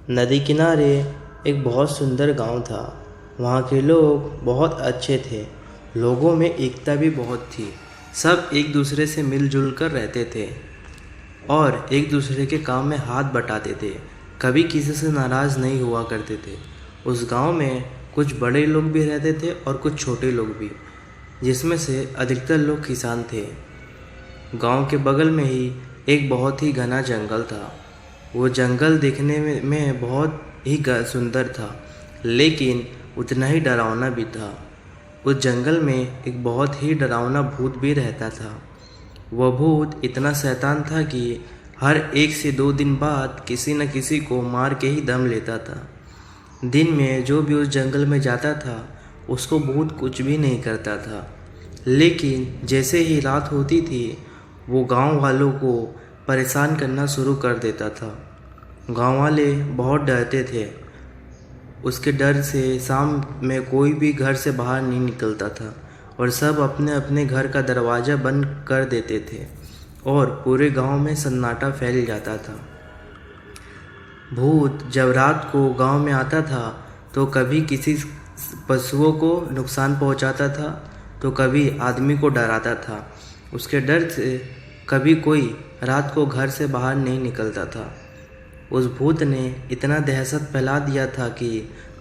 नदी किनारे एक बहुत सुंदर गांव था। वहाँ के लोग बहुत अच्छे थे। लोगों में एकता भी बहुत थी। सब एक दूसरे से मिलजुल कर रहते थे और एक दूसरे के काम में हाथ बटाते थे। कभी किसी से नाराज़ नहीं हुआ करते थे। उस गांव में कुछ बड़े लोग भी रहते थे और कुछ छोटे लोग भी, जिसमें से अधिकतर लोग किसान थे। गांव के बगल में ही एक बहुत ही घना जंगल था। वो जंगल देखने में बहुत ही सुंदर था, लेकिन उतना ही डरावना भी था। उस जंगल में एक बहुत ही डरावना भूत भी रहता था। वह भूत इतना शैतान था कि हर 1 से 2 दिन बाद किसी न किसी को मार के ही दम लेता था। दिन में जो भी उस जंगल में जाता था उसको भूत कुछ भी नहीं करता था, लेकिन जैसे ही रात होती थी वो गांव वालों को परेशान करना शुरू कर देता था। गांव वाले बहुत डरते थे। उसके डर से शाम में कोई भी घर से बाहर नहीं निकलता था और सब अपने अपने घर का दरवाज़ा बंद कर देते थे और पूरे गांव में सन्नाटा फैल जाता था। भूत जब रात को गांव में आता था तो कभी किसी पशुओं को नुकसान पहुंचाता था तो कभी आदमी को डराता था। उसके डर से कभी कोई रात को घर से बाहर नहीं निकलता था। उस भूत ने इतना दहशत फैला दिया था कि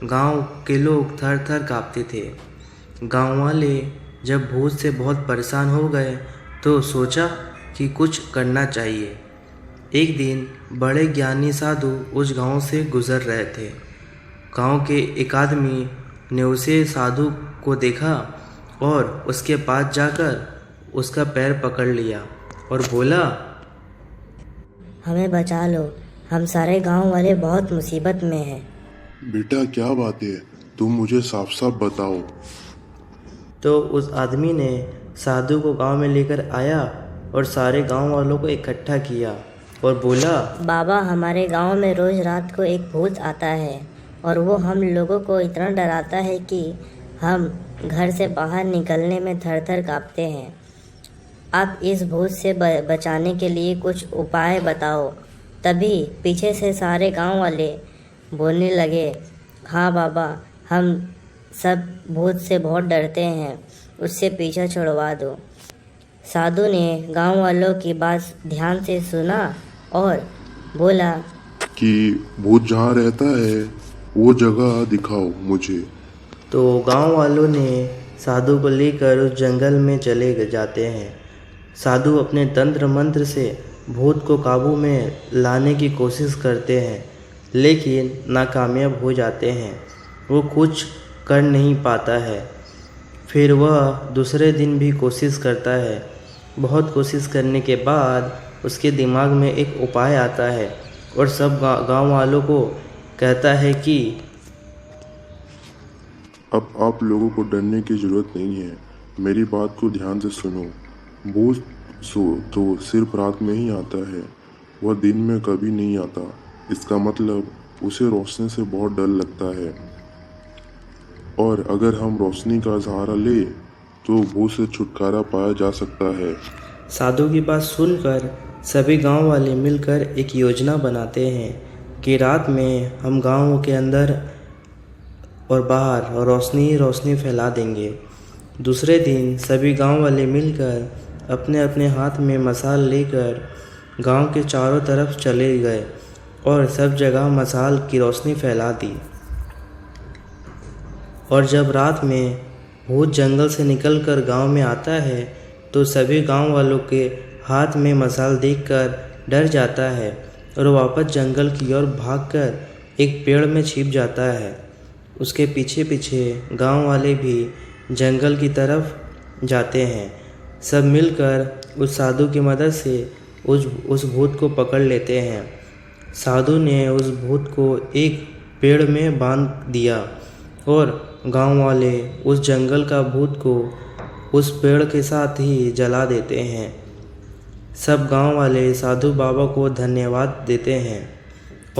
गांव के लोग थर थर काँपते थे। गांव वाले जब भूत से बहुत परेशान हो गए तो सोचा कि कुछ करना चाहिए। एक दिन बड़े ज्ञानी साधु उस गांव से गुजर रहे थे। गांव के एक आदमी ने उसे साधु को देखा और उसके पास जाकर उसका पैर पकड़ लिया और बोला, हमें बचा लो, हम सारे गांव वाले बहुत मुसीबत में हैं। बेटा क्या बात है, तुम मुझे साफ साफ बताओ। तो उस आदमी ने साधु को गांव में लेकर आया और सारे गांव वालों को इकट्ठा किया और बोला, बाबा, हमारे गांव में रोज रात को एक भूत आता है और वो हम लोगों को इतना डराता है कि हम घर से बाहर निकलने में थर थर काँपते हैं। आप इस भूत से बचाने के लिए कुछ उपाय बताओ। तभी पीछे से सारे गांव वाले बोलने लगे, हाँ बाबा, हम सब भूत से बहुत डरते हैं, उससे पीछा छुड़वा दो। साधु ने गांव वालों की बात ध्यान से सुना और बोला कि भूत जहाँ रहता है वो जगह दिखाओ मुझे। तो गांव वालों ने साधु को लेकर उस जंगल में चले जाते हैं। साधु अपने तंत्र मंत्र से भूत को काबू में लाने की कोशिश करते हैं, लेकिन नाकामयाब हो जाते हैं। वो कुछ कर नहीं पाता है। फिर वह दूसरे दिन भी कोशिश करता है। बहुत कोशिश करने के बाद उसके दिमाग में एक उपाय आता है और सब गांव वालों को कहता है कि अब आप लोगों को डरने की ज़रूरत नहीं है, मेरी बात को ध्यान से सुनो। भूत तो सिर्फ रात में ही आता है, वह दिन में कभी नहीं आता। इसका मतलब उसे रोशनी से बहुत डर लगता है और अगर हम रोशनी का सहारा ले तो भूत से छुटकारा पाया जा सकता है। साधु की बात सुनकर सभी गांव वाले मिलकर एक योजना बनाते हैं कि रात में हम गांव के अंदर और बाहर रोशनी ही रोशनी फैला देंगे। दूसरे दिन सभी गांव वाले मिलकर अपने अपने हाथ में मशाल लेकर गांव के चारों तरफ चले गए और सब जगह मशाल की रोशनी फैला दी। और जब रात में भूत जंगल से निकलकर गांव में आता है तो सभी गांव वालों के हाथ में मशाल देखकर डर जाता है और वापस जंगल की ओर भागकर एक पेड़ में छिप जाता है। उसके पीछे पीछे गांव वाले भी जंगल की तरफ जाते हैं। सब मिलकर उस साधु की मदद से उस भूत को पकड़ लेते हैं। साधु ने उस भूत को एक पेड़ में बांध दिया और गांव वाले उस जंगल का भूत को उस पेड़ के साथ ही जला देते हैं। सब गांव वाले साधु बाबा को धन्यवाद देते हैं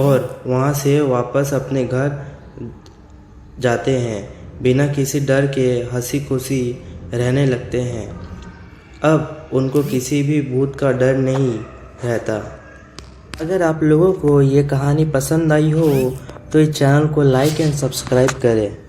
और वहां से वापस अपने घर जाते हैं। बिना किसी डर के हंसी खुशी रहने लगते हैं। अब उनको किसी भी भूत का डर नहीं रहता। अगर आप लोगों को ये कहानी पसंद आई हो तो इस चैनल को लाइक एंड सब्सक्राइब करें।